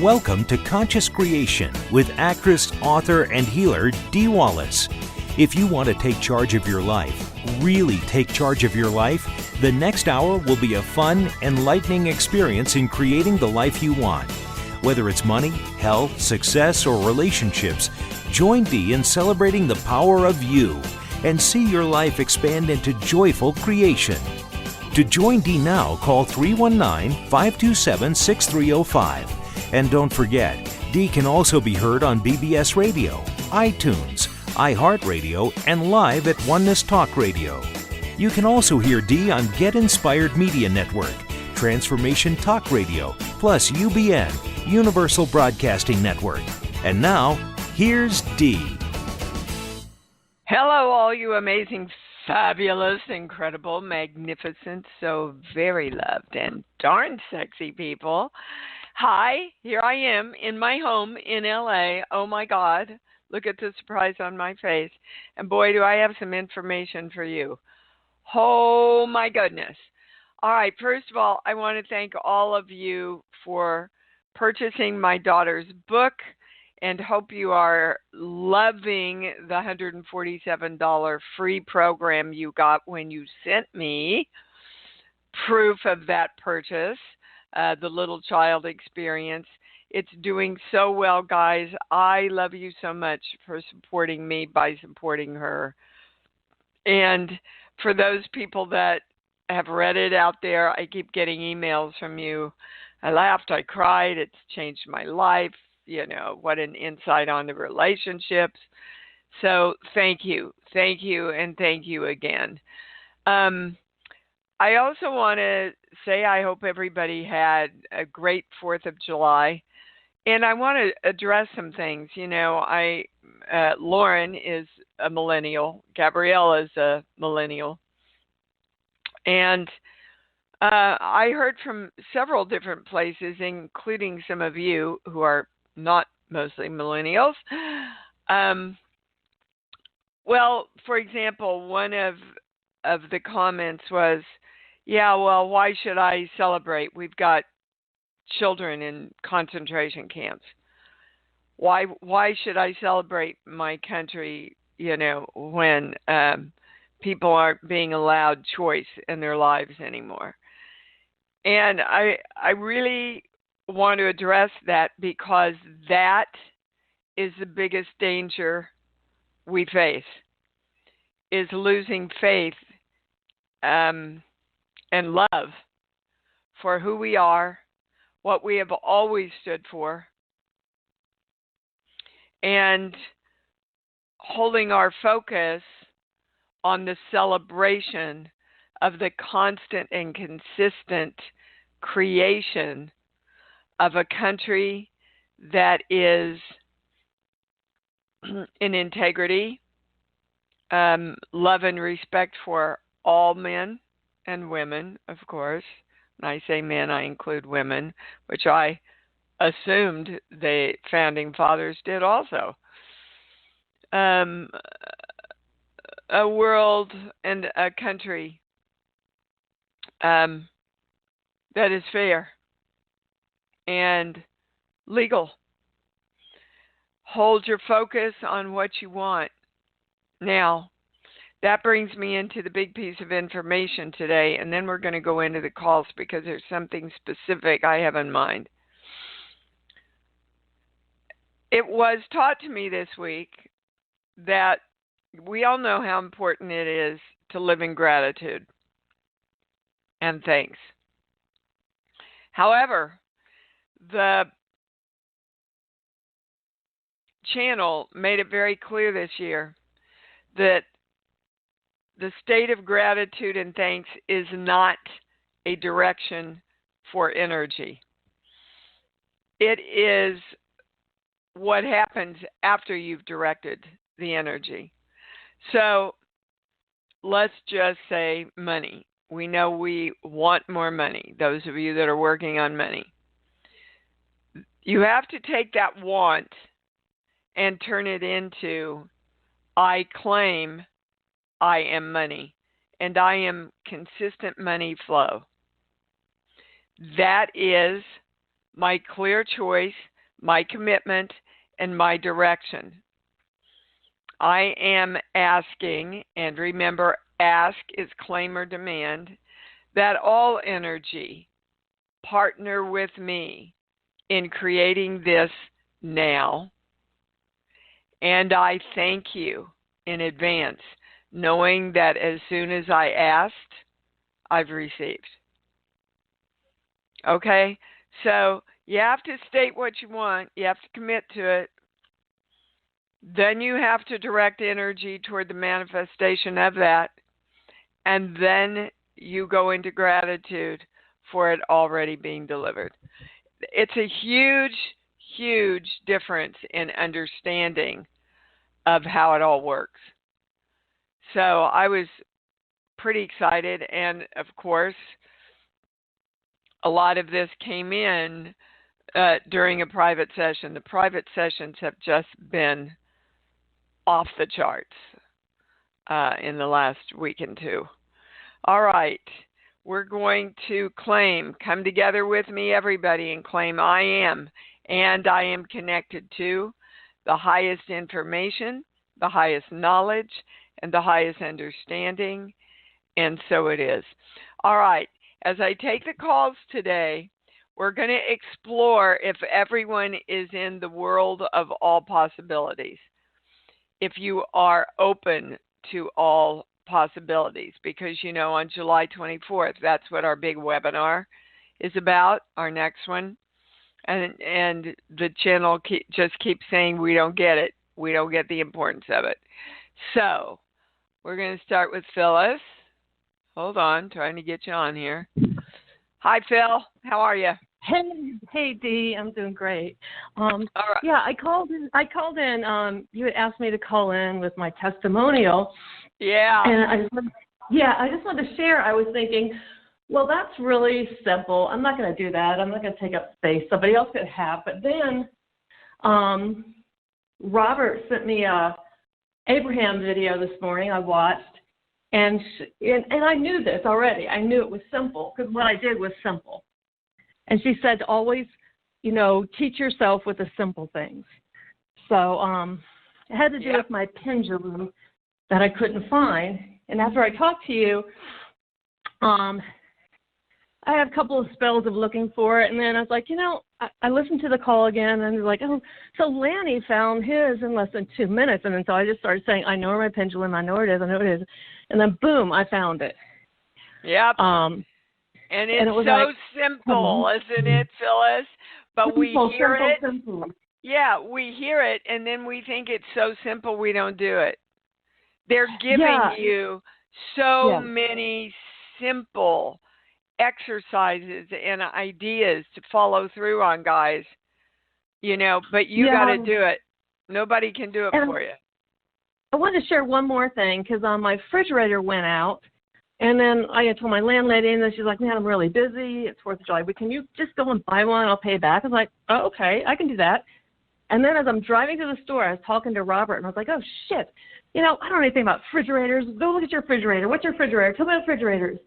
Welcome to Conscious Creation with actress, author, and healer Dee Wallace. If you want to take charge of your life, really take charge of your life, the next hour will be a fun, enlightening experience in creating the life you want. Whether it's money, health, success, or relationships, join Dee in celebrating the power of you and see your life expand into joyful creation. To join Dee now, call 319-527-6305. And don't forget, Dee can also be heard on BBS Radio, iTunes, iHeartRadio, and live at Oneness Talk Radio. You can also hear Dee on Get Inspired Media Network, Transformation Talk Radio, plus UBN, Universal Broadcasting Network. And now, here's Dee. Hello, all you amazing, fabulous, incredible, magnificent, so very loved and darn sexy people. Hi, here I am in my home in LA. Oh my God, look at the surprise on my face. And boy, do I have some information for you. Oh my goodness. All right, first of all, I want to thank all of you for purchasing my daughter's book and hope you are loving the $147 free program you got when you sent me proof of that purchase. The Little Child Experience. It's doing so well, guys. I love you so much for supporting me by supporting her. And for those people that have read it out there, I keep getting emails from you. I laughed, I cried, it's changed my life. You know, what an insight on the relationships. So thank you, and thank you again. I also want to say I hope everybody had a great 4th of July. And I want to address some things. You know, Lauren is a millennial. Gabrielle is a millennial. And I heard from several different places, including some of you who are not mostly millennials. Well, for example, one of the comments was, yeah, well, why should I celebrate? We've got children in concentration camps. Why should I celebrate my country, you know, when people aren't being allowed choice in their lives anymore? And I really want to address that because that is the biggest danger we face, is losing faith and love for who we are, what we have always stood for, and holding our focus on the celebration of the constant and consistent creation of a country that is in integrity, love and respect for all men and women, of course. When I say men, I include women, which I assumed the founding fathers did also. A world and a country that is fair and legal. Hold your focus on what you want. Now, that brings me into the big piece of information today, and then we're going to go into the calls because there's something specific I have in mind. It was taught to me this week that we all know how important it is to live in gratitude and thanks. However, the channel made it very clear this year that the state of gratitude and thanks is not a direction for energy. It is what happens after you've directed the energy. So let's just say money. We know we want more money, those of you that are working on money. You have to take that want and turn it into, I claim I am money, and I am consistent money flow. That is my clear choice my commitment, and my direction. I am asking, and remember, ask is claim or demand, that all energy partner with me in creating this now. And I thank you in advance, knowing that as soon as I asked, I've received. Okay? So you have to state what you want. You have to commit to it. Then you have to direct energy toward the manifestation of that. And then you go into gratitude for it already being delivered. It's a huge, huge difference in understanding of how it all works. So I was pretty excited. And of course, a lot of this came in during a private session. The private sessions have just been off the charts in the last week and two. All right. We're going to claim. Come together with me, everybody, and claim I am. And I am connected to the highest information, the highest knowledge, and the highest understanding. And so it is. All right. As I take the calls today, we're going to explore if everyone is in the world of all possibilities. If you are open to all possibilities, because, you know, on July 24th, that's what our big webinar is about, our next one. And the channel just keeps saying we don't get it. We don't get the importance of it. So we're going to start with Phyllis. Hold on, trying to get you on here. Hi, Phil. How are you? Hey, Dee. I'm doing great. All right. Yeah, I called in. You had asked me to call in with my testimonial. Yeah. And I just wanted to share. I was thinking, well, that's really simple. I'm not going to do that. I'm not going to take up space. Somebody else could have. But then Robert sent me a Abraham video this morning I watched. And I knew this already. I knew it was simple because what I did was simple. And she said to always, teach yourself with the simple things. So it had to do with my pendulum that I couldn't find. And after I talked to you, I had a couple of spells of looking for it. And then I was like, I listened to the call again. And I was like, oh, so Lanny found his in less than 2 minutes. And then so I just started saying, I know where my pendulum, I know where it is, I know where it is. And then, boom, I found it. Yep. And it's so like, simple, isn't it, Phyllis? But we hear it. Simple. Yeah, we hear it, and then we think it's so simple we don't do it. They're giving you so many simple exercises and ideas to follow through on, guys. But you got to do it. Nobody can do it for you. I wanted to share one more thing because my refrigerator went out. And then I told my landlady, and then she's like, man, I'm really busy. It's 4th of July. But can you just go and buy one? I'll pay back. I was like, oh, okay, I can do that. And then as I'm driving to the store, I was talking to Robert, and I was like, oh, shit. I don't know anything about refrigerators. Go look at your refrigerator. What's your refrigerator? Tell me about refrigerators.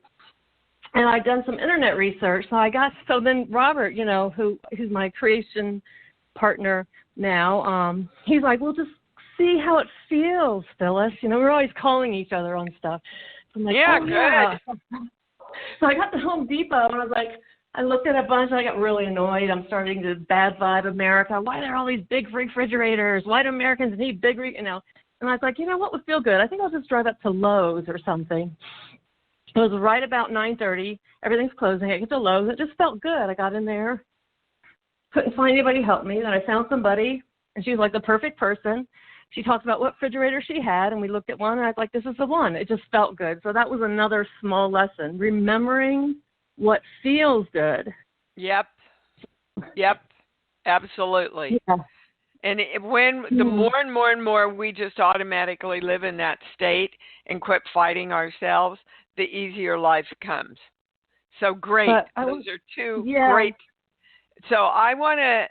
And I'd done some internet research. So then Robert, who's my creation partner now, he's like, well, just see how it feels, Phyllis. We're always calling each other on stuff. I'm like, good. Yeah. So I got to Home Depot, and I was like, I looked at a bunch, and I got really annoyed. I'm starting to bad vibe America. Why are there all these big refrigerators? Why do Americans need big, And I was like, what would feel good? I think I'll just drive up to Lowe's or something. It was right about 9:30. Everything's closing. I get to Lowe's. It just felt good. I got in there. Couldn't find anybody to help me. Then I found somebody, and she was like the perfect person. She talked about what refrigerator she had, and we looked at one, and I was like, this is the one. It just felt good. So that was another small lesson, remembering what feels good. Yep, absolutely. Yeah. And the more and more and more we just automatically live in that state and quit fighting ourselves, the easier life comes. So great. Those are two great. So I want to...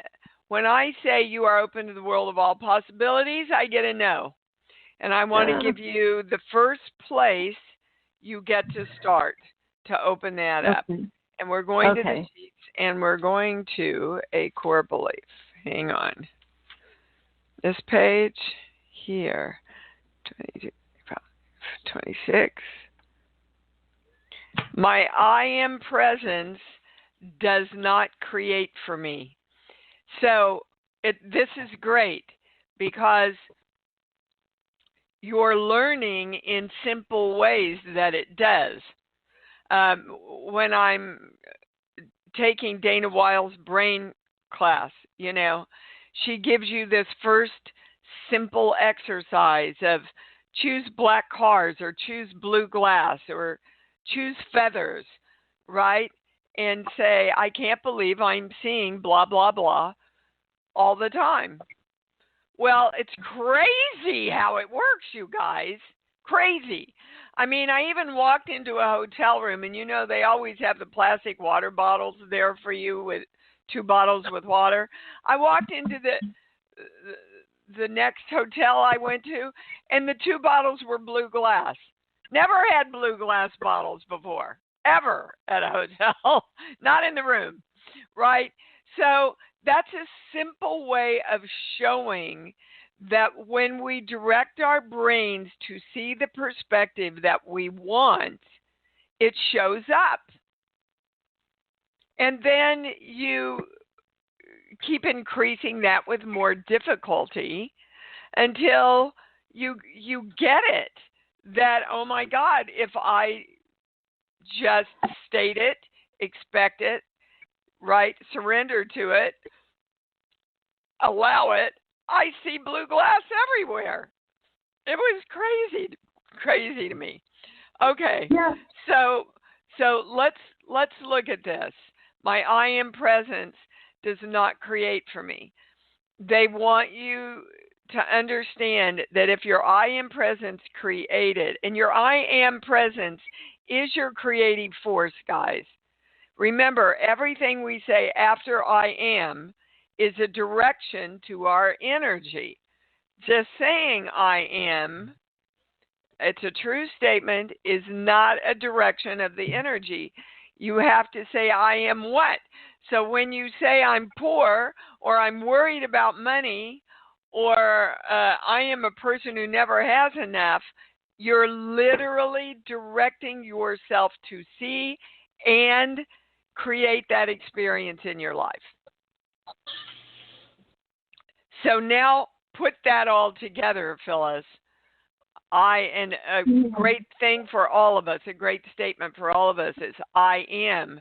When I say you are open to the world of all possibilities, I get a no. And I want to give you the first place you get to start to open that up. And we're going to the sheets, and we're going to a core belief. hang on. This page here, 22, 26. My I am presence does not create for me. So this is great because you're learning in simple ways that it does. When I'm taking Dana Wile's brain class, she gives you this first simple exercise of choose black cars or choose blue glass or choose feathers, right? And say, I can't believe I'm seeing blah, blah, blah all the time. Well, it's crazy how it works, you guys. Crazy. I mean, I even walked into a hotel room, and they always have the plastic water bottles there for you with 2 bottles with water. I walked into the next hotel I went to, and the 2 bottles were blue glass. Never had blue glass bottles before, ever at a hotel, not in the room, right? So that's a simple way of showing that when we direct our brains to see the perspective that we want, it shows up. And then you keep increasing that with more difficulty until you get it. That, oh my God, if I just state it, expect it, right, surrender to it, allow it, I see blue glass everywhere. It was crazy to me. Okay. Yeah. So let's look at this. My I am presence does not create for me. They want you to understand that if your I am presence created, and your I am presence is your creative force, guys. Remember, everything we say after I am is a direction to our energy. Just saying I am, it's a true statement, is not a direction of the energy. You have to say I am what? So when you say I'm poor, or I'm worried about money, or I am a person who never has enough, you're literally directing yourself to see and create that experience in your life. So now put that all together, Phyllis. And a great thing for all of us, a great statement for all of us is I am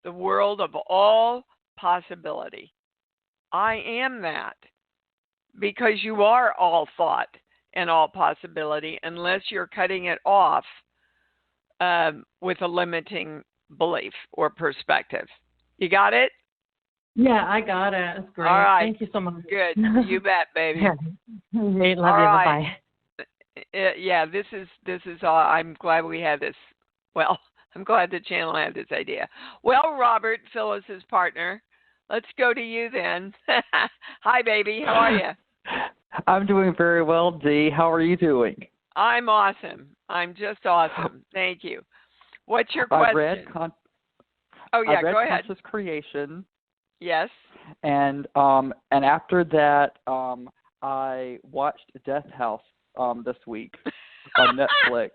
the world of all possibility. I am that. Because you are all thought and all possibility, unless you're cutting it off with a limiting belief or perspective. You got it? Yeah, I got it. That's great. All right. Thank you so much. Good. You bet, baby. Great. Love all you. Right. Bye-bye. Yeah, this is all. I'm glad we had this. Well, I'm glad the channel had this idea. Well, Robert, Phyllis's partner, let's go to you then. Hi, baby. How are you? I'm doing very well, Dee. How are you doing? I'm awesome. I'm just awesome. Thank you. What's your question? I read go ahead. Conscious Creation. Yes. And after that, I watched Death House this week on Netflix.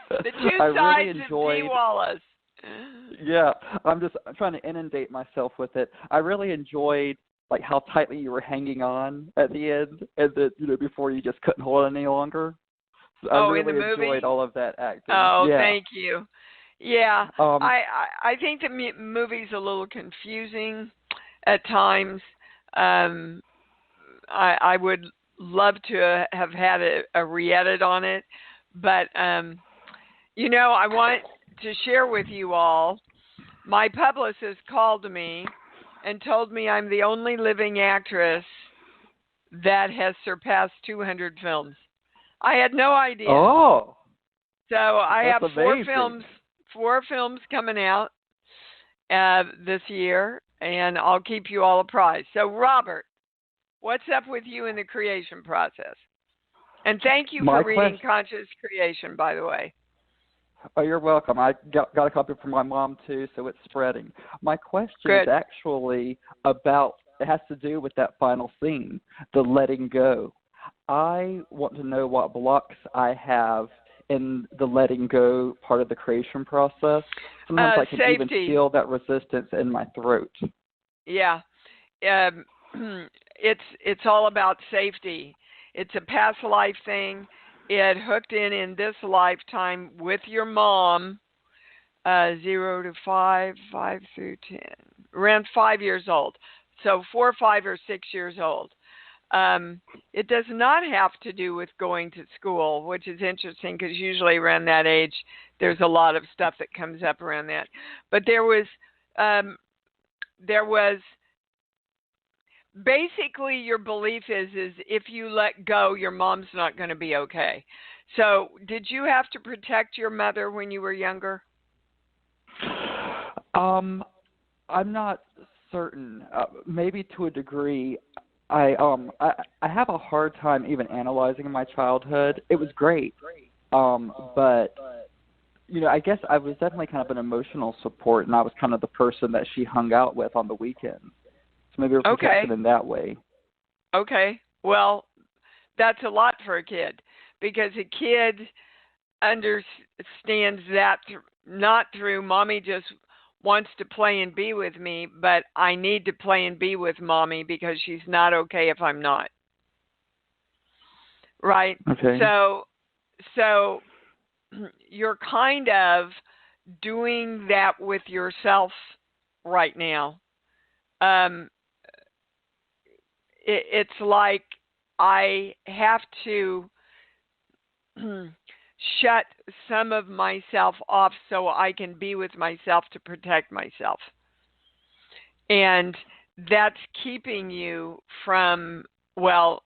The two I sides really enjoyed, of Dee Wallace. Yeah, I'm trying to inundate myself with it. I really enjoyed how tightly you were hanging on at the end, and that before you just couldn't hold it any longer. So I really in the movie? enjoyed all of that acting. Oh, yeah. Thank you. Yeah, I think the movie's a little confusing at times. I would love to have had a re-edit on it, but I want to share with you all. My publicist called me and told me I'm the only living actress that has surpassed 200 films. I had no idea. Oh. So I That's have four films coming out this year, and I'll keep you all apprised. So, Robert, what's up with you in the creation process? And thank you for reading Conscious Creation, by the way. Oh, you're welcome. I got a copy from my mom, too, so it's spreading. My question is actually about it has to do with that final scene, the letting go. I want to know what blocks I have in the letting go part of the creation process. Sometimes I can even safety. feel that resistance in my throat. Yeah. It's all about safety. It's a past life thing. It hooked in this lifetime with your mom, 0 to 5, 5 through 10, around 5 years old. So 4, 5, or 6 years old. It does not have to do with going to school, which is interesting because usually around that age, there's a lot of stuff that comes up around that. But there was basically your belief is if you let go, your mom's not going to be okay. So did you have to protect your mother when you were younger? I'm not certain. Maybe to a degree. I have a hard time even analyzing my childhood. It was great, but I guess I was definitely kind of an emotional support, and I was kind of the person that she hung out with on the weekends. So maybe we're protected in that way. Okay. Well, that's a lot for a kid because a kid understands that not through mommy just wants to play and be with me, but I need to play and be with mommy because she's not okay if I'm not. Right? Okay. So you're kind of doing that with yourself right now. It's like I have to shut some of myself off so I can be with myself to protect myself. And that's keeping you from, well,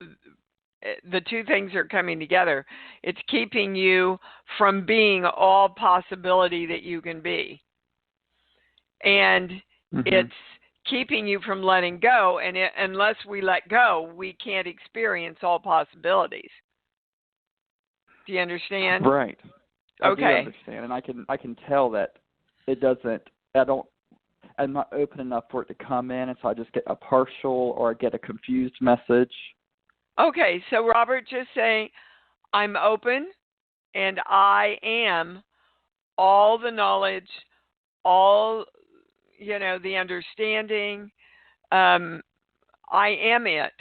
the two things are coming together. It's keeping you from being all possibility that you can be. And it's keeping you from letting go. And unless we let go, we can't experience all possibilities. Do you understand? Right. I do Okay. understand, and I can tell that it doesn't. I'm not open enough for it to come in, and so I just get a partial or I get a confused message. Okay, so Robert, just say, I'm open, and I am all the knowledge, all the understanding. I am it.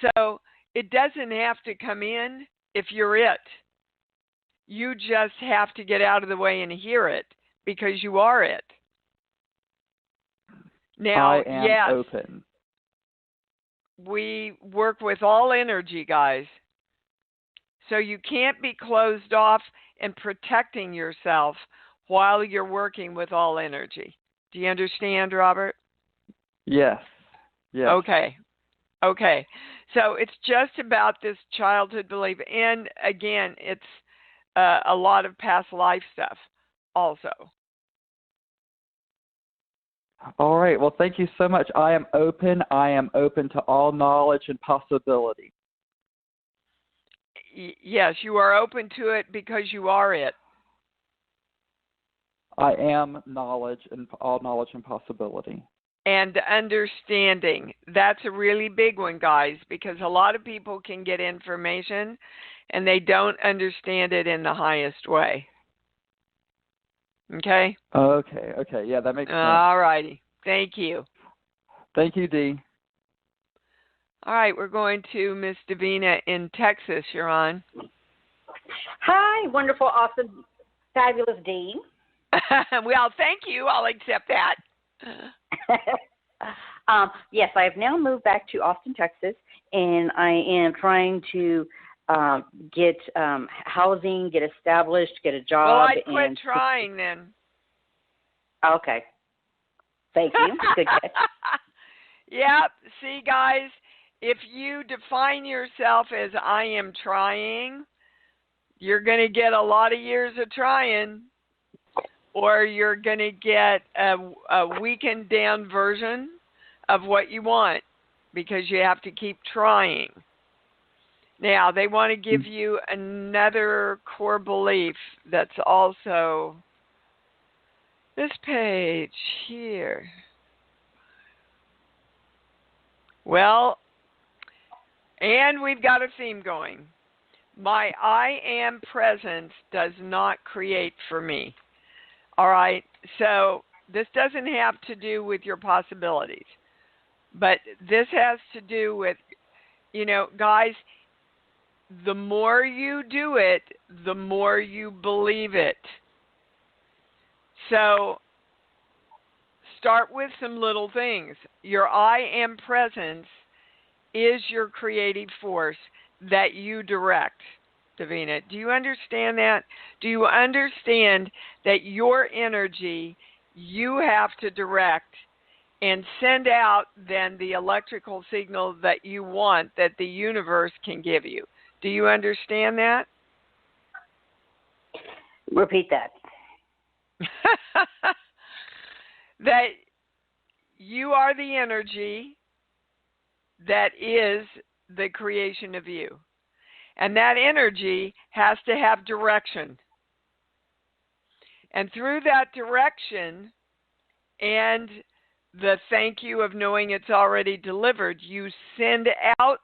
So it doesn't have to come in if you're it. You just have to get out of the way and hear it because you are it. Now, I am open. We work with all energy, guys. So you can't be closed off and protecting yourself while you're working with all energy. Do you understand, Robert? Yes. Yes. Okay. So it's just about this childhood belief. And again, it's a lot of past life stuff also. All right. Well, thank you so much. I am open. I am open to all knowledge and possibility. Yes, you are open to it because you are it. I am knowledge and all knowledge and possibility. And understanding. That's a really big one, guys, because a lot of people can get information and they don't understand it in the highest way. Okay? Okay. Yeah, that makes sense. All righty. Thank you. Thank you, Dee. All right, we're going to Miss Davina in Texas. You're on. Hi, wonderful, awesome, fabulous Dee. Well, thank you. I'll accept that. Yes, I have now moved back to Austin, Texas, and I am trying to get housing, get established, get a job. Well, I'd quit trying then. Okay. Thank you. Good catch. Yep. See, guys, if you define yourself as I am trying, you're going to get a lot of years of trying, or you're going to get a weakened down version of what you want because you have to keep trying. Now, they want to give you another core belief that's also this page here. Well, and we've got a theme going. My I am presence does not create for me. All right, so this doesn't have to do with your possibilities, but this has to do with, guys, the more you do it, the more you believe it. So start with some little things. Your I am presence is your creative force that you direct, Davina. Do you understand that? Do you understand that your energy you have to direct and send out then the electrical signal that you want that the universe can give you? Do you understand that? Repeat that. That you are the energy that is the creation of you. And that energy has to have direction. And through that direction and the thank you of knowing it's already delivered, you send out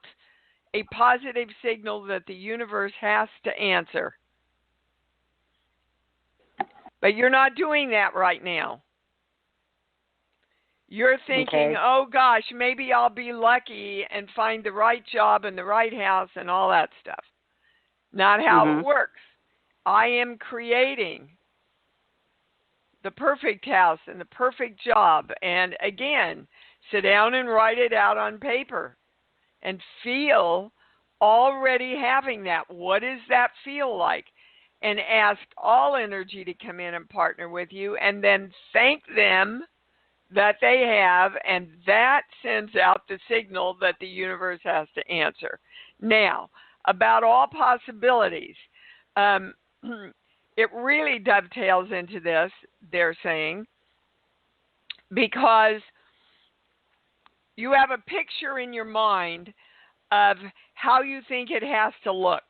a positive signal that the universe has to answer. But you're not doing that right now. You're thinking, Okay. oh gosh, maybe I'll be lucky and find the right job and the right house and all that stuff. Not how it works. I am creating the perfect house and the perfect job. And again, sit down and write it out on paper and feel already having that. What does that feel like? And ask all energy to come in and partner with you, and then thank them that they have, and that sends out the signal that the universe has to answer. Now, about all possibilities, it really dovetails into this, they're saying, because you have a picture in your mind of how you think it has to look.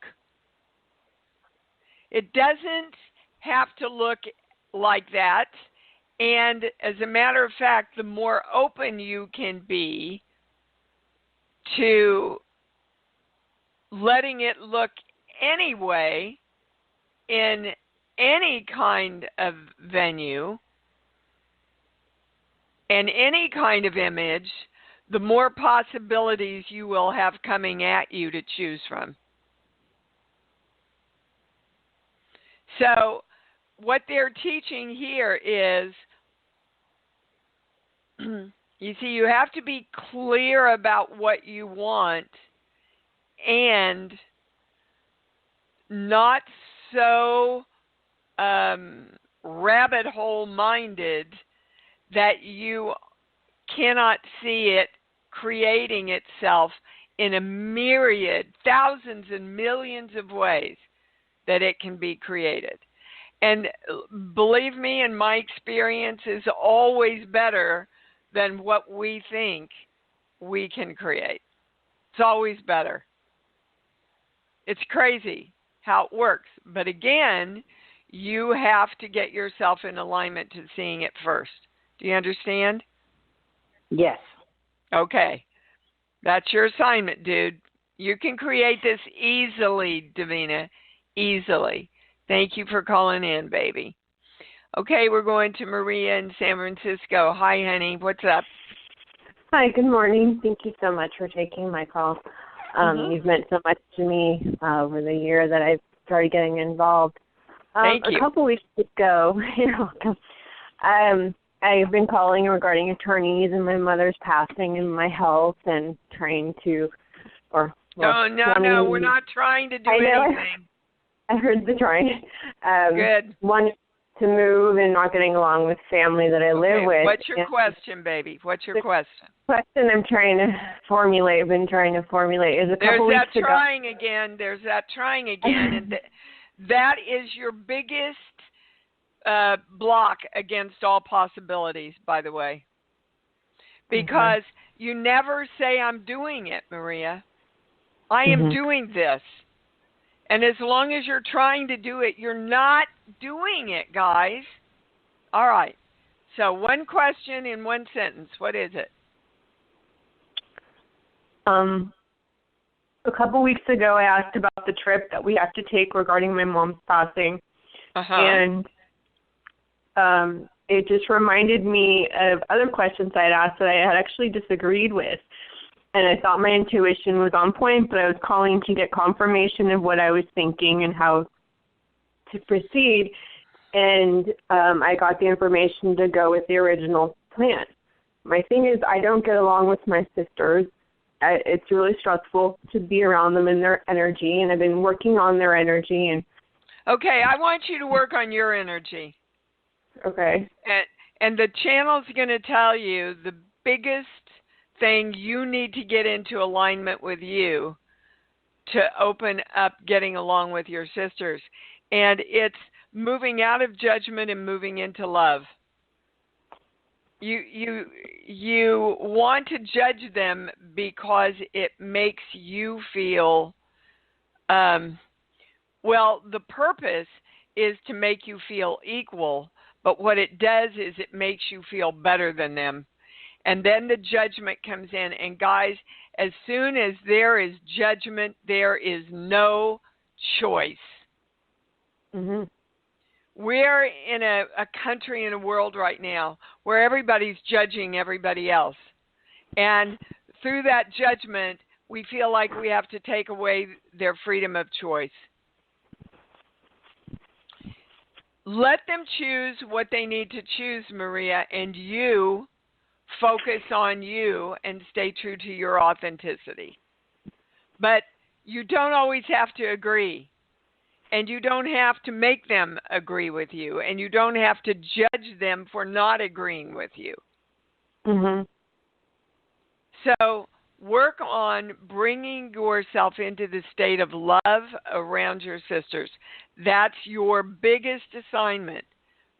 It doesn't have to look like that. And as a matter of fact, the more open you can be to letting it look anyway in any kind of venue and any kind of image, the more possibilities you will have coming at you to choose from. So what they're teaching here is, you see, you have to be clear about what you want and not so rabbit hole minded that you cannot see it creating itself in a myriad, thousands and millions of ways that it can be created. And believe me, in my experience, is always better than what we think we can create. It's always better. It's crazy how it works. But again, you have to get yourself in alignment to seeing it first. Do you understand? Yes. Okay. That's your assignment, dude. You can create this easily, Davina. Easily. Thank you for calling in, baby. Okay, we're going to Maria in San Francisco. Hi, honey. What's up? Hi, good morning. Thank you so much for taking my call. You've meant so much to me over the year that I've started getting involved. Thank you. A couple weeks ago, you're welcome. I've been calling regarding attorneys and my mother's passing and my health and trying to, or well, no, we're not trying to do anything. I heard the trying. Good. One, to move and not getting along with family that I live with. What's your question, baby? What's your question? Question I'm trying to formulate. I've been trying to formulate is a couple weeks ago. There's that trying again, and that is your biggest block against all possibilities, by the way, because you never say I'm doing it, Maria. I am doing this. And as long as you're trying to do it, you're not doing it, guys. All right. So one question in one sentence. What is it? A couple weeks ago, I asked about the trip that we have to take regarding my mom's passing, and it just reminded me of other questions I'd asked that I had actually disagreed with. And I thought my intuition was on point, but I was calling to get confirmation of what I was thinking and how to proceed. And I got the information to go with the original plan. My thing is, I don't get along with my sisters. It's really stressful to be around them and their energy, and I've been working on their energy. And okay, I want you to work on your energy. Okay. And the channel's going to tell you the biggest thing you need to get into alignment with you to open up getting along with your sisters. And it's moving out of judgment and moving into love. You want to judge them because it makes you feel, well, the purpose is to make you feel equal, but what it does is it makes you feel better than them. And then the judgment comes in. And guys, as soon as there is judgment, there is no choice. Mm-hmm. We're in a country and a world right now where everybody's judging everybody else. And through that judgment, we feel like we have to take away their freedom of choice. Let them choose what they need to choose, Maria, and you focus on you and stay true to your authenticity. But you don't always have to agree. And you don't have to make them agree with you. And you don't have to judge them for not agreeing with you. Mm-hmm. So work on bringing yourself into the state of love around your sisters. That's your biggest assignment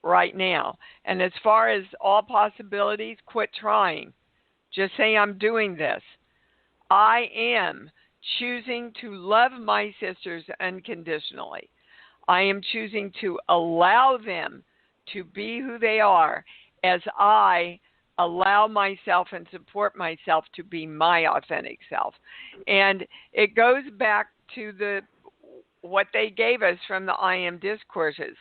right now. And as far as all possibilities, quit trying. Just say, I'm doing this. I am choosing to love my sisters unconditionally. I am choosing to allow them to be who they are as I allow myself and support myself to be my authentic self. And it goes back to what they gave us from the I Am discourses.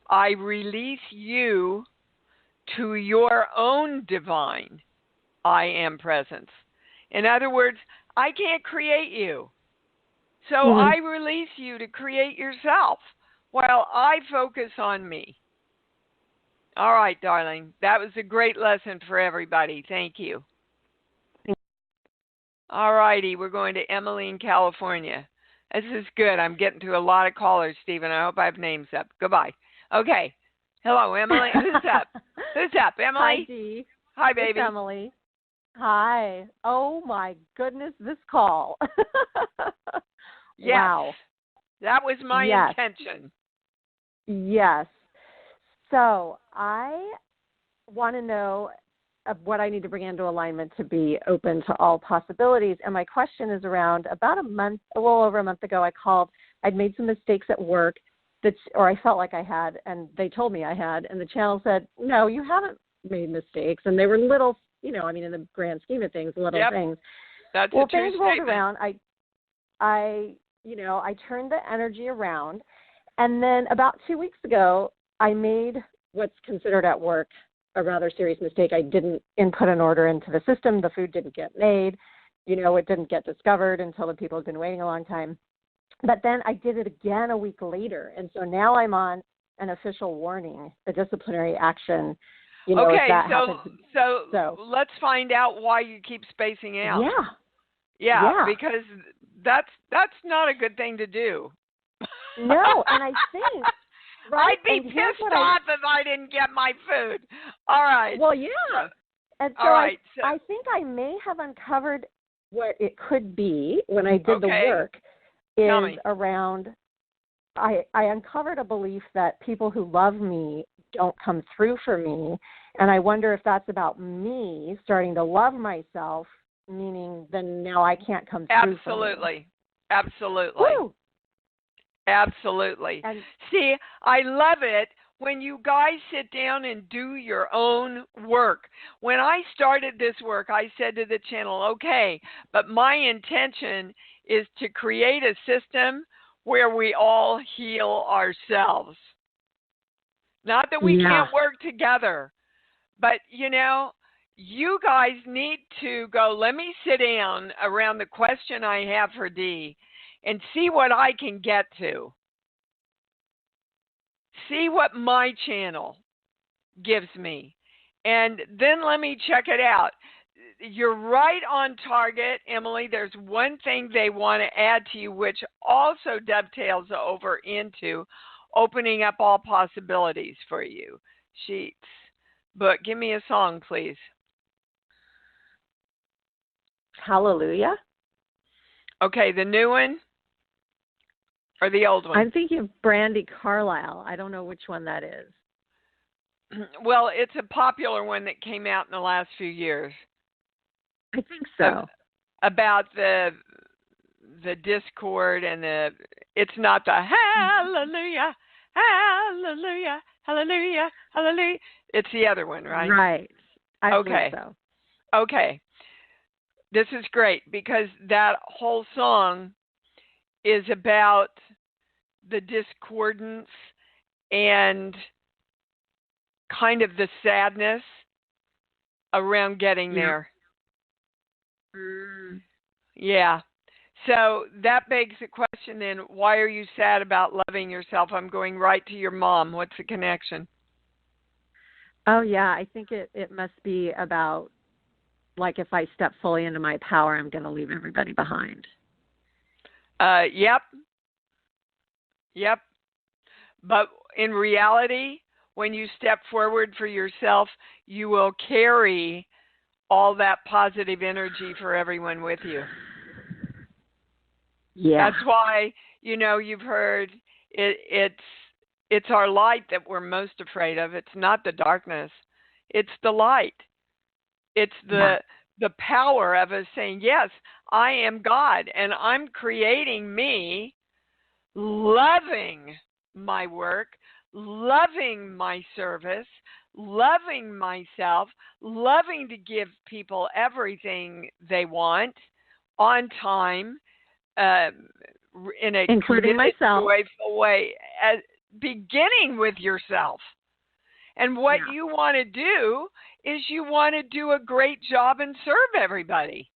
I release you to your own divine I Am presence. In other words, I can't create you. So I release you to create yourself while I focus on me. All right, darling. That was a great lesson for everybody. Thank you. All righty. We're going to Emily in California. This is good. I'm getting to a lot of callers, Stephen. I hope I have names up. Goodbye. Okay. Hello, Emily. Who's up? Who's up? Emily? Hi, Dee. Hi, baby. It's Emily. Hi. Oh, my goodness, this call. Yes. Wow. That was my intention. Yes. So I want to know what I need to bring into alignment to be open to all possibilities. And my question is around about a little over a month ago, I called. I'd made some mistakes at work, or I felt like I had, and they told me I had. And the channel said, no, you haven't made mistakes. And they were little, in the grand scheme of things, little things. That's well, a true things rolled statement. around. I turned the energy around. And then about 2 weeks ago, I made what's considered at work a rather serious mistake. I didn't input an order into the system. The food didn't get made. It didn't get discovered until the people had been waiting a long time. But then I did it again a week later. And so now I'm on an official warning, a disciplinary action. Okay, so let's find out why you keep spacing out. Yeah. Because that's not a good thing to do. No, and I think right, I'd be pissed off if I didn't get my food. All right. Well, yeah. And so, I think I may have uncovered what it could be when I did the work is around, I uncovered a belief that people who love me don't come through for me. And I wonder if that's about me starting to love myself, meaning then now I can't come through for me. Absolutely. Woo! Absolutely. And, see, I love it when you guys sit down and do your own work. When I started this work, I said to the channel, okay, but my intention is to create a system where we all heal ourselves. Not that we can't work together, but you guys need to go, let me sit down around the question I have for Dee and see what I can get to. See what my channel gives me. And then let me check it out. You're right on target, Emily. There's one thing they want to add to you, which also dovetails over into opening up all possibilities for you. Sheets. But give me a song, please. Hallelujah. Okay, the new one or the old one? I'm thinking of Brandy Carlisle. I don't know which one that is. Well, it's a popular one that came out in the last few years. I think so. About the discord and it's not the hallelujah, hallelujah, hallelujah, hallelujah. It's the other one, right? Right. I okay. believe so. Okay. This is great because that whole song is about the discordance and kind of the sadness around getting there. Yeah. So that begs the question then, why are you sad about loving yourself? I'm going right to your mom. What's the connection? Oh, yeah. I think it must be about, like, if I step fully into my power, I'm going to leave everybody behind. Yep. But in reality, when you step forward for yourself, you will carry all that positive energy for everyone with you. Yeah. That's why, you've heard it's our light that we're most afraid of. It's not the darkness. It's the light. It's the power of us saying, yes, I am God, and I'm creating me, loving my work, loving my service, loving myself, loving to give people everything they want on time, in a including myself, joyful way, beginning with yourself. And what you want to do is you want to do a great job and serve everybody.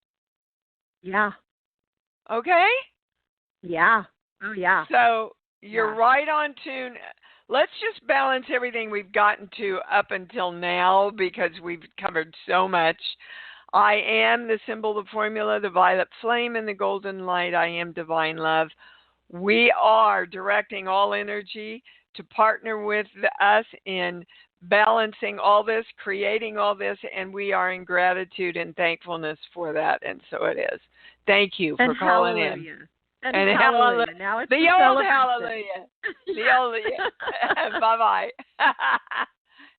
Yeah. Okay? Yeah. Oh, yeah. So you're right on tune. Let's just balance everything we've gotten to up until now because we've covered so much. I am the symbol, the formula, the violet flame, and the golden light. I am divine love. We are directing all energy to partner with us in balancing all this, creating all this, and we are in gratitude and thankfulness for that, and so it is. Thank you for calling in. And hallelujah. Now it's the old hallelujah. The old bye-bye.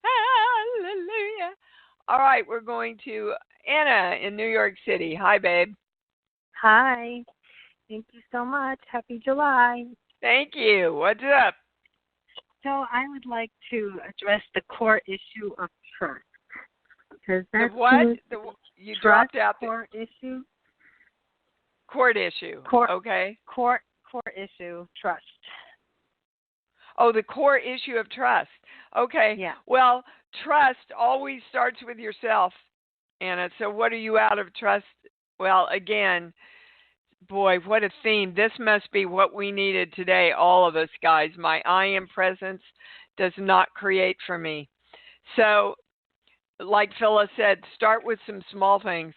Hallelujah. All right, we're going to Anna in New York City. Hi, babe. Hi. Thank you so much. Happy July. Thank you. What's up? So I would like to address the core issue of trust. Because that's the what? You dropped out the core issue. Court issue. Okay. Core issue, trust. Oh, the core issue of trust. Okay. Yeah. Well, trust always starts with yourself, Anna. So what are you out of trust? Well, again, boy, what a theme. This must be what we needed today, all of us, guys. My I am presence does not create for me. So, like Phyllis said, start with some small things.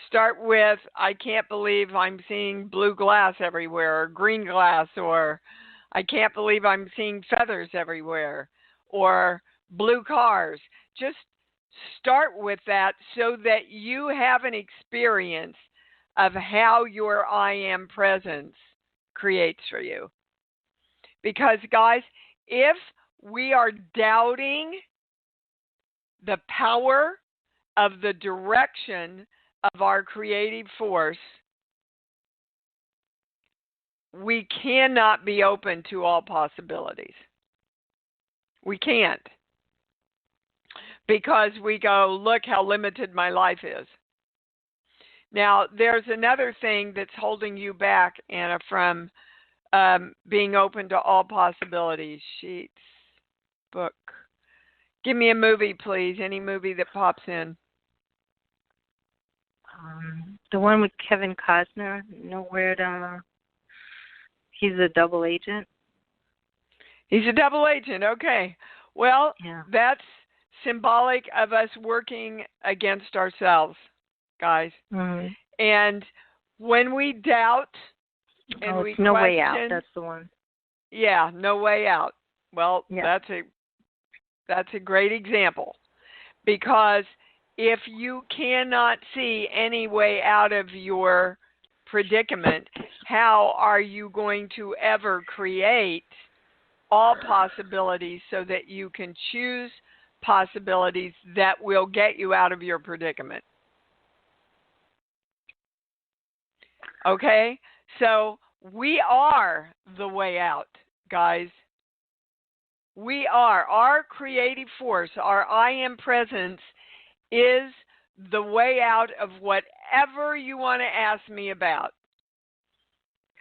Start with, I can't believe I'm seeing blue glass everywhere, or green glass, or I can't believe I'm seeing feathers everywhere, or blue cars. Just start with that so that you have an experience of how your I am presence creates for you. Because, guys, if we are doubting the power of the direction of our creative force, we cannot be open to all possibilities. We can't. Because we go, look how limited my life is. Now, there's another thing that's holding you back, Anna, from being open to all possibilities. Sheets, book. Give me a movie, please. Any movie that pops in. The one with Kevin Costner. Nowhere to. He's a double agent. He's a double agent. Okay. Well, Yeah. that's symbolic of us working against ourselves, guys. Mm-hmm. And when we doubt and we it's No question, Way Out. That's the one. Yeah, No Way Out. Well, yeah. that's a great example, because if you cannot see any way out of your predicament, how are you going to ever create all possibilities so that you can choose possibilities that will get you out of your predicament? Okay? So we are the way out, guys. We are. Our creative force, our I am presence, is the way out of whatever you want to ask me about.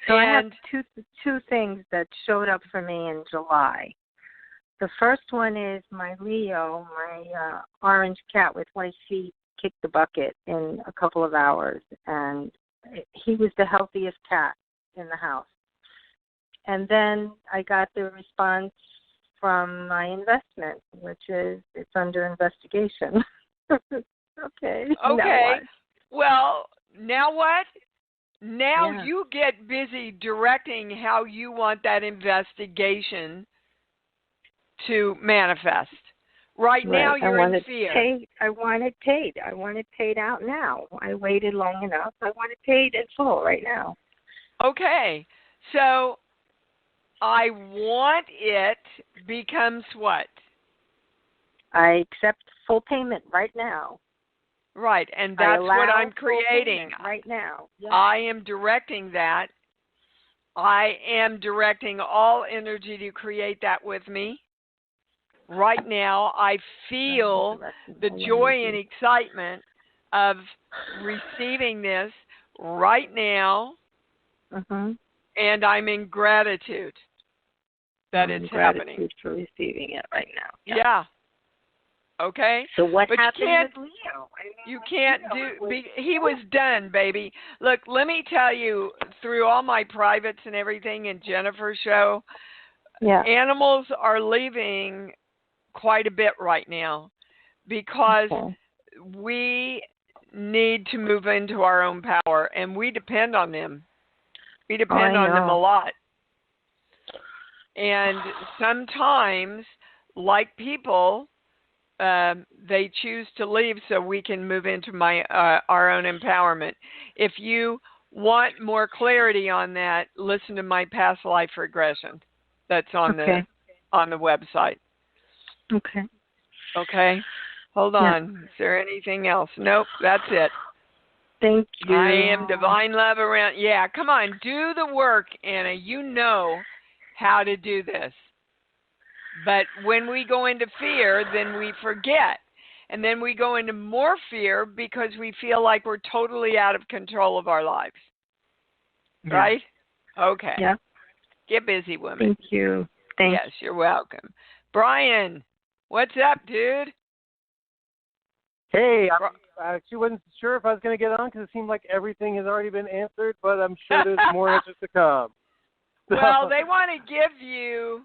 So I have two things that showed up for me in July. The first one is my Leo, my orange cat with white feet, kicked the bucket in a couple of hours, and he was the healthiest cat in the house. And then I got the response from my investment, which is it's under investigation. Okay. Okay. Well, now what? Now Yeah. you get busy directing how you want that investigation to manifest. Right now you're in fear. I want it paid. I want it paid out now. I waited long enough. I want it paid in full right now. Okay. So I want it becomes what? I accept full payment right now. Right, and that's what I'm full creating payment right now. Yeah. I am directing that. I am directing all energy to create that with me. Right now, I feel the joy and excitement of receiving this right now, and I'm in gratitude that it's happening. Gratitude for receiving it right now. Yeah. Okay. So what but happened with Leo? You can't he was done, baby. Look, let me tell you, through all my privates and everything in Jennifer's show, animals are leaving quite a bit right now because we need to move into our own power, and we depend on them. We depend on them a lot. And sometimes, like people, they choose to leave so we can move into our own empowerment. If you want more clarity on that, listen to my past life regression. That's on the website. Okay. Okay. Hold on. Is there anything else? Nope. That's it. Thank you. I am divine love around. Yeah. Come on. Do the work, Anna. You know how to do this. But when we go into fear, then we forget. And then we go into more fear because we feel like we're totally out of control of our lives. Yeah. Right? Okay. Yeah. Get busy, woman. Thank you. Thanks. Yes, you're welcome. Brian, what's up, dude? Hey, I actually wasn't sure if I was going to get on because it seemed like everything has already been answered, but I'm sure there's more answers to come. Well, they want to give you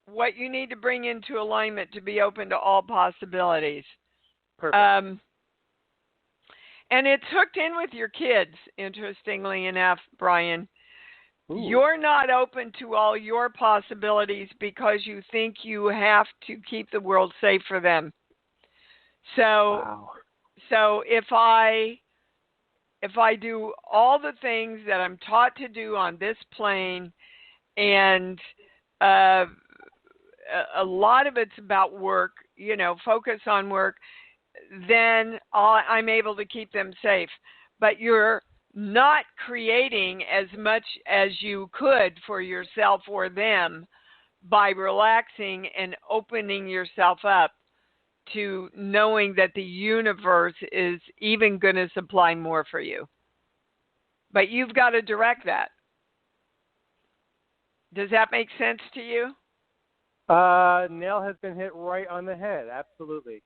what you need to bring into alignment to be open to all possibilities. Perfect. And it's hooked in with your kids, interestingly enough, Brian. Ooh. You're not open to all your possibilities because you think you have to keep the world safe for them. So, so if I do all the things that I'm taught to do on this plane, and a lot of it's about work, focus on work, then I'm able to keep them safe. But you're not creating as much as you could for yourself or them by relaxing and opening yourself up to knowing that the universe is even going to supply more for you. But you've got to direct that. Does that make sense to you? Nail has been hit right on the head. Absolutely.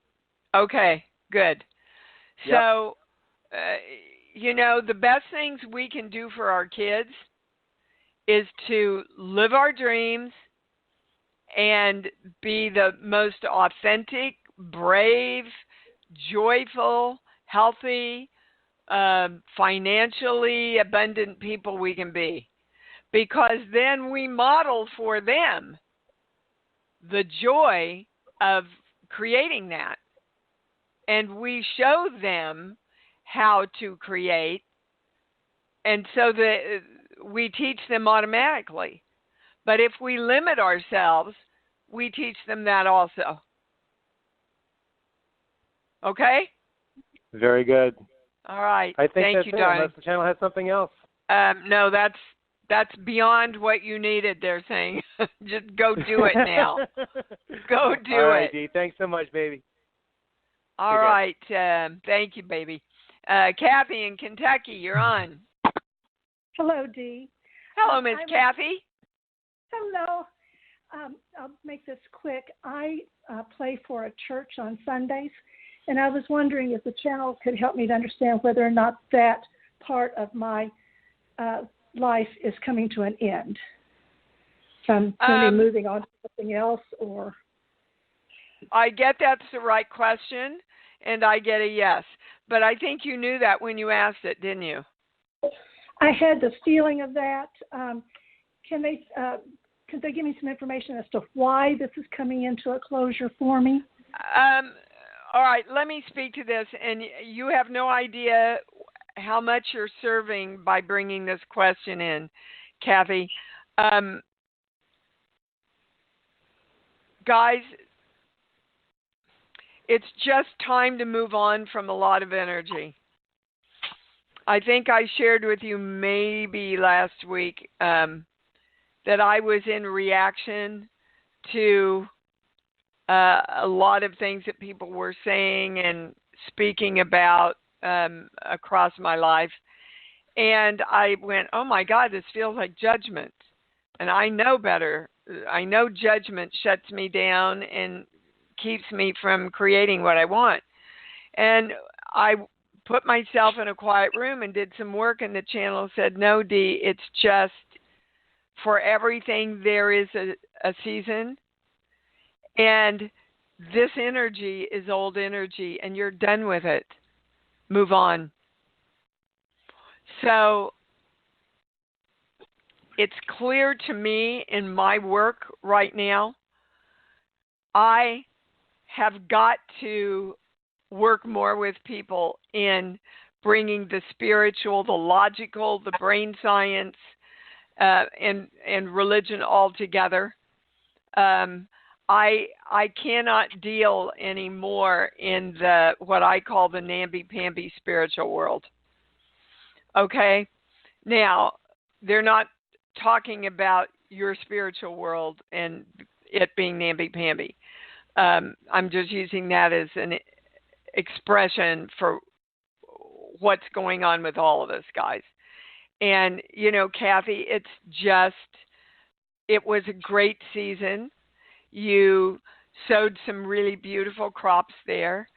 Okay, good. Yep. So, the best things we can do for our kids is to live our dreams and be the most authentic, brave, joyful, healthy, financially abundant people we can be. Because then we model for them the joy of creating that. And we show them how to create. And so that we teach them automatically. But if we limit ourselves, we teach them that also. Okay? Very good. All right. I think Thank that's you, it, darling. unless the channel has something else. No, that's beyond what you needed, they're saying. Just go do it now. Go do All right, it. Dee. Thanks so much, baby. All right. Thank you, baby. Kathy in Kentucky, you're on. Hello, Dee. Hello, Miss Kathy. Hello. I'll make this quick. I play for a church on Sundays, and I was wondering if the channel could help me to understand whether or not that part of my life is coming to an end. So I'm going to be moving on to something else, or... I get that's the right question, and I get a yes. But I think you knew that when you asked it, didn't you? I had the feeling of that. Could they give me some information as to why this is coming into a closure for me? All right, let me speak to this. And you have no idea how much you're serving by bringing this question in, Kathy. Guys, it's just time to move on from a lot of energy. I think I shared with you maybe last week that I was in reaction to a lot of things that people were saying and speaking about across my life. And I went, oh my God, this feels like judgment. And I know better. I know judgment shuts me down and keeps me from creating what I want. And I put myself in a quiet room and did some work, and the channel said, no, Dee, it's just for everything there is a season. And this energy is old energy, and you're done with it. Move on. So it's clear to me in my work right now, I have got to work more with people in bringing the spiritual, the logical, the brain science, and religion all together. I cannot deal anymore in the what I call the namby-pamby spiritual world. Okay? Now, they're not talking about your spiritual world and it being namby-pamby. I'm just using that as an expression for what's going on with all of us, guys. And, Kathy, it was a great season. You sowed some really beautiful crops there,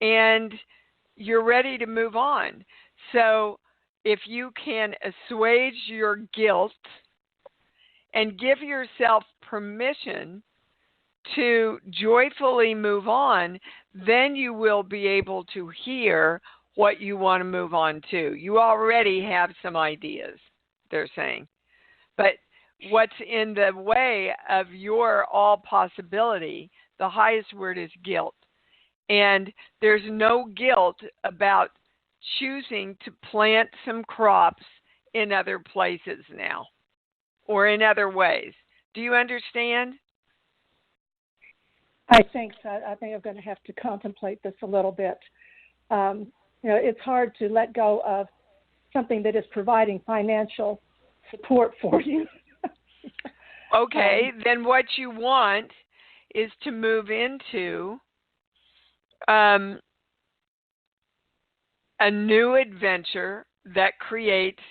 and you're ready to move on. So if you can assuage your guilt and give yourself permission to joyfully move on, then you will be able to hear what you want to move on to. You already have some ideas, they're saying. But what's in the way of your all possibility, the highest word is guilt. And there's no guilt about choosing to plant some crops in other places now or in other ways. Do you understand? I think so. I think I'm going to have to contemplate this a little bit. It's hard to let go of something that is providing financial support for you. Okay, then what you want is to move into a new adventure that creates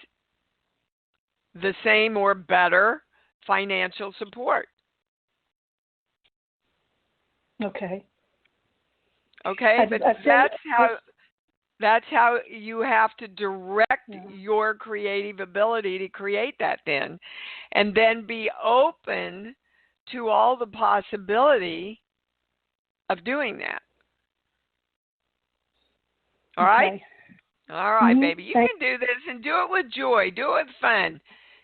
the same or better financial support. Okay. Okay, but that's how you have to direct your creative ability to create that then, and then be open to all the possibility of doing that. All right? All right, baby. You can do this and do it with joy. Do it with fun.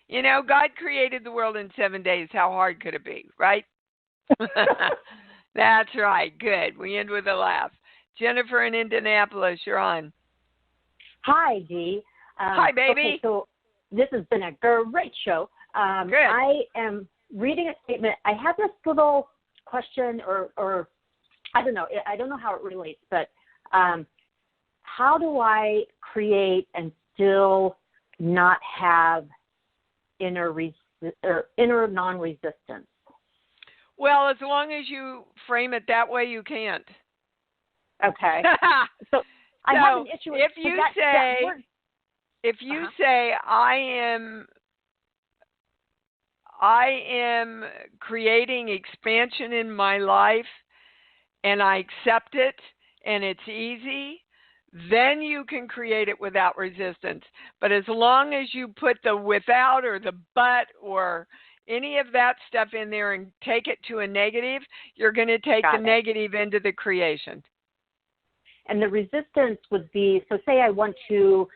You know, God created the world in 7 days. How hard could it be, right? That's right. Good. We end with a laugh. Jennifer in Indianapolis, you're on. Hi, Dee. Hi, baby. Okay, so this has been a great show. Good. I am reading a statement. I have this little question, or I don't know. I don't know how it relates, but how do I create and still not have inner non-resistance? Well, as long as you frame it that way, you can't. Okay. So I have an issue with if you say I am creating expansion in my life and I accept it and it's easy, then you can create it without resistance. But as long as you put the without or the but or any of that stuff in there and take it to a negative, you're going to take the negative into the creation. And the resistance would be, so say I want to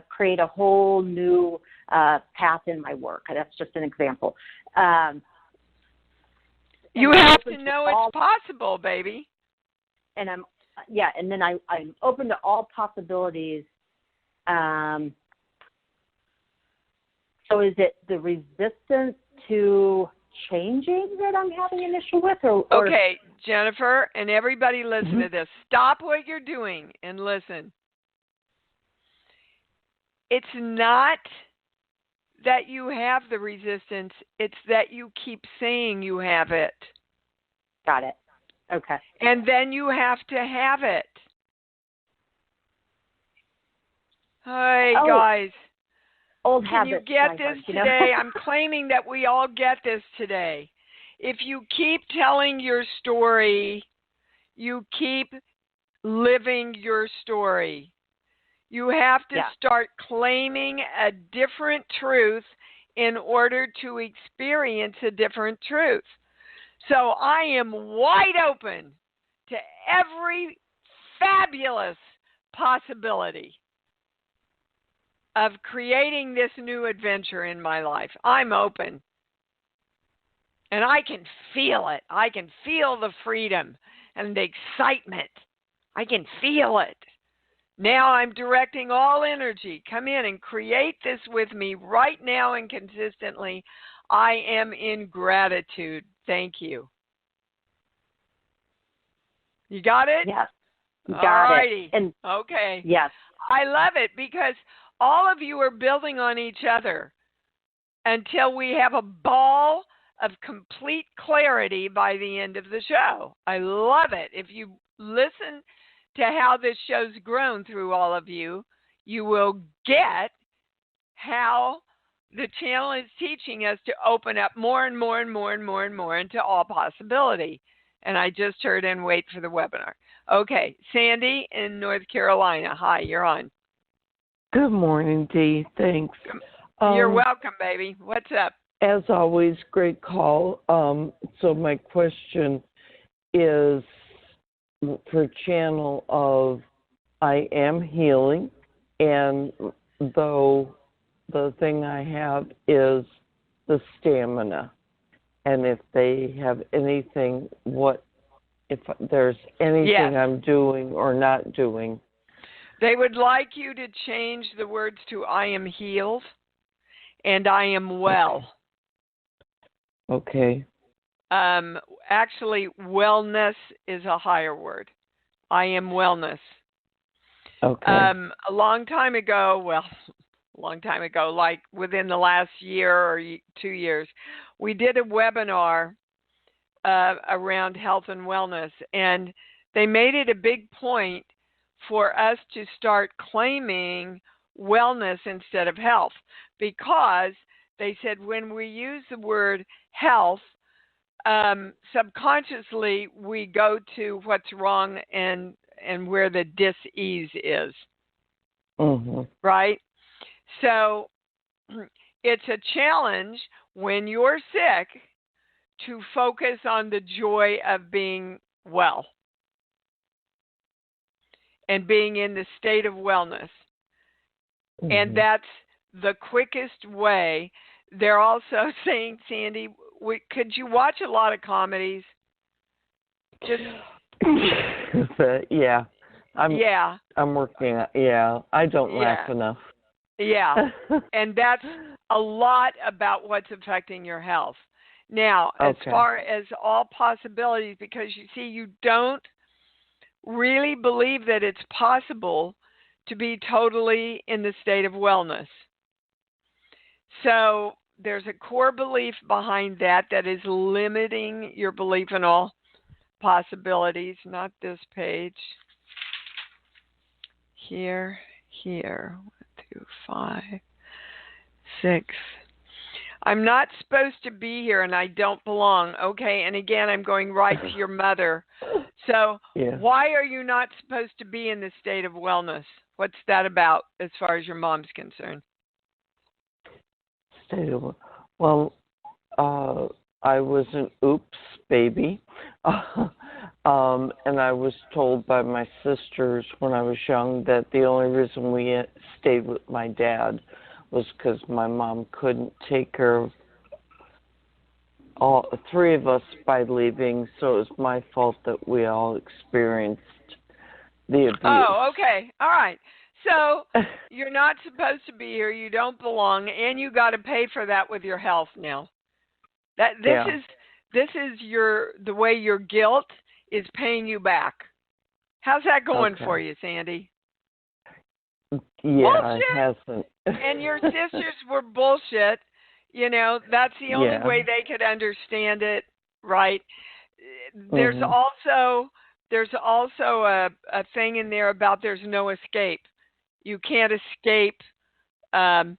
create a whole new path in my work. That's just an example. You have to know it's possible, baby. And and then I'm open to all possibilities. So is it the resistance to changing that I'm having an issue with? Or okay, Jennifer, and everybody listen to this. Stop what you're doing and listen. It's not that you have the resistance. It's that you keep saying you have it. Got it. Okay. And then you have to have it. Hey, guys. Old Can you get this today? I'm claiming that we all get this today. If you keep telling your story, you keep living your story. You have to start claiming a different truth in order to experience a different truth. So I am wide open to every fabulous possibility of creating this new adventure in my life. I'm open. And I can feel it. I can feel the freedom and the excitement. I can feel it. Now I'm directing all energy. Come in and create this with me right now and consistently. I am in gratitude. Thank you. You got it? Yes. Got it. And okay. Yes. I love it because all of you are building on each other until we have a ball of complete clarity by the end of the show. I love it. If you listen to how this show's grown through all of you, you will get how the channel is teaching us to open up more and more and more and more and more into all possibility. And I just heard and wait for the webinar. Okay, Sandy in North Carolina. Hi, you're on. Good morning, Dee. Thanks. You're welcome, baby. What's up? As always, great call. So my question is for channel of I am healing, and though the thing I have is the stamina, and if they have anything, if there's anything I'm doing or not doing. They would like you to change the words to I am healed and I am well. Okay. Actually, wellness is a higher word. I am wellness. Okay. A long time ago, a long time ago, like within the last year or 2 years. We did a webinar around health and wellness, and they made it a big point for us to start claiming wellness instead of health, because they said when we use the word health, subconsciously we go to what's wrong and where the dis-ease is. Mm-hmm. Right? So it's a challenge when you're sick to focus on the joy of being well and being in the state of wellness. Mm-hmm. And that's the quickest way. They're also saying, Sandy, could you watch a lot of comedies? Just yeah. I'm working. I don't laugh enough. Yeah, and that's a lot about what's affecting your health. Now, as far as all possibilities, because you see, you don't really believe that it's possible to be totally in the state of wellness. So there's a core belief behind that is limiting your belief in all possibilities. Not this page. Here. 1, 2, 5, 6. I'm not supposed to be here and I don't belong. Okay, and again, I'm going right to your mother. So why are you not supposed to be in the state of wellness? What's that about as far as your mom's concerned? Well, I was an oops baby. And I was told by my sisters when I was young that the only reason we stayed with my dad was because my mom couldn't take care of all 3 of us by leaving, so it was my fault that we all experienced the abuse. Oh, okay. All right. So you're not supposed to be here, you don't belong, and you got to pay for that with your health now. This is the way your guilt is paying you back. How's that going for you, Sandy? Yeah, bullshit. It hasn't. And your sisters were bullshit. You know, that's the only way they could understand it, right? There's also a thing in there about there's no escape. You can't escape. In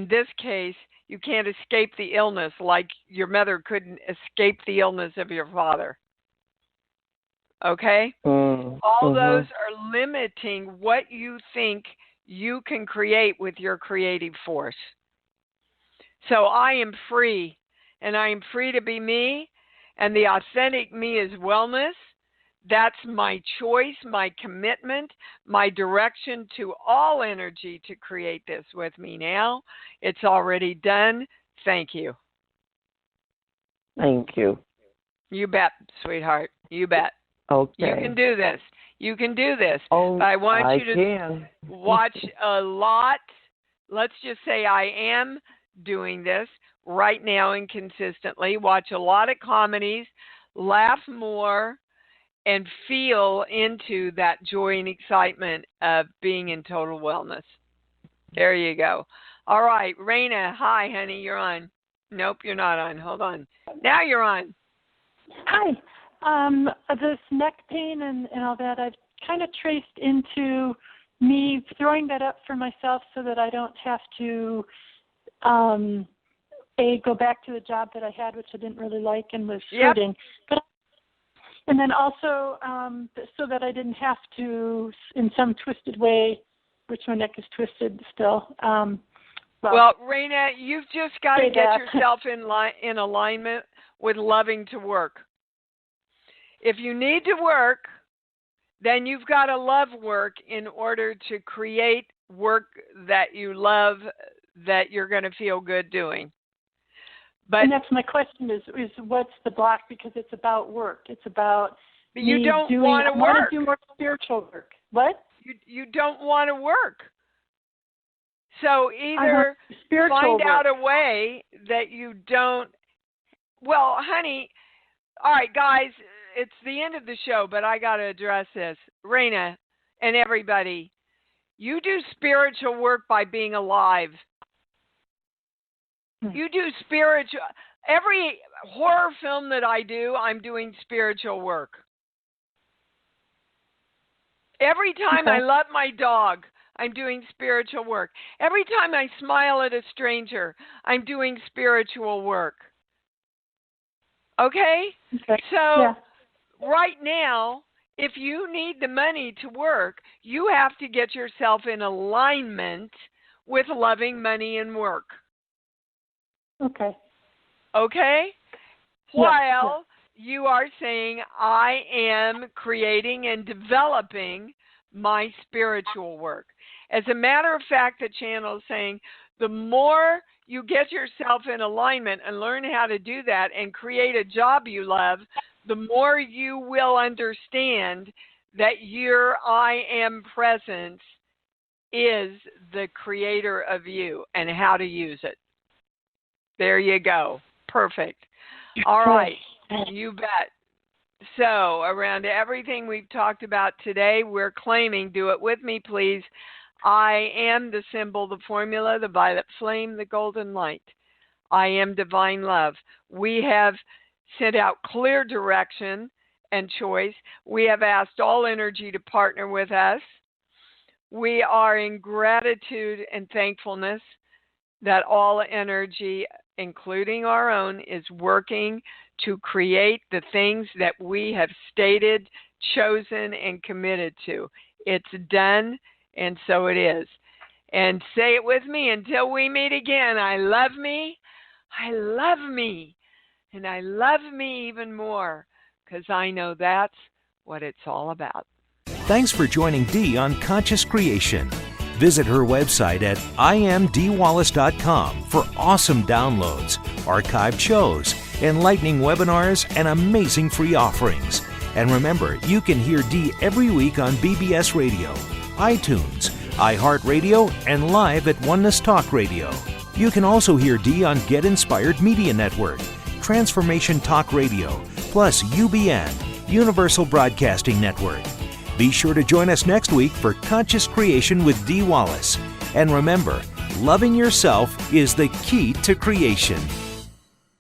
this case, you can't escape the illness like your mother couldn't escape the illness of your father. Okay? All those are limiting what you think you can create with your creative force. So I am free, and I am free to be me, and the authentic me is wellness. That's my choice, my commitment, my direction to all energy to create this with me now. It's already done. Thank you. Thank you. You bet, sweetheart. You bet. Okay. You can do this. You can do this. Oh, I want you to can. watch a lot. Let's just say I am doing this right now and consistently. Watch a lot of comedies, laugh more, and feel into that joy and excitement of being in total wellness. There you go. All right, Raina, hi, honey, you're on. Nope, you're not on. Hold on. Now you're on. Hi. This neck pain and all that, I've kind of traced into me throwing that up for myself so that I don't have to go back to the job that I had, which I didn't really like and was hurting. And then also so that I didn't have to, in some twisted way, which my neck is twisted still. Well, Raina, you've just got to get yourself in alignment with loving to work. If you need to work, then you've got to love work in order to create work that you love, that you're going to feel good doing. And that's my question is what's the block? Because it's about work. It's about you don't want to work. I want to do more spiritual work. What? You don't want to work. So either find out a way that you don't. Well, honey, all right, guys, it's the end of the show, but I got to address this. Raina and everybody, You do spiritual work by being alive. You do spiritual. Every horror film that I do, I'm doing spiritual work. Every time I love my dog, I'm doing spiritual work. Every time I smile at a stranger, I'm doing spiritual work. Okay? So right now, if you need the money to work, you have to get yourself in alignment with loving money and work. Okay. Okay? While you are saying, I am creating and developing my spiritual work. As a matter of fact, the channel is saying, the more you get yourself in alignment and learn how to do that and create a job you love, the more you will understand that your I am presence is the creator of you and how to use it. There you go. Perfect. All right. You bet. So, around everything we've talked about today, we're claiming, do it with me, please. I am the symbol, the formula, the violet flame, the golden light. I am divine love. We have sent out clear direction and choice. We have asked all energy to partner with us. We are in gratitude and thankfulness that all energy, including our own, is working to create the things that we have stated, chosen, and committed to. It's done, and so it is. And say it with me until we meet again. I love me, I love me, and I love me even more, because I know that's what it's all about. Thanks for joining Dee on Conscious Creation. Visit her website at imdwallace.com for awesome downloads, archived shows, enlightening webinars, and amazing free offerings. And remember, you can hear Dee every week on BBS Radio, iTunes, iHeartRadio, and live at Oneness Talk Radio. You can also hear Dee on Get Inspired Media Network, Transformation Talk Radio, plus UBN, Universal Broadcasting Network. Be sure to join us next week for Conscious Creation with Dee Wallace. And remember, loving yourself is the key to creation.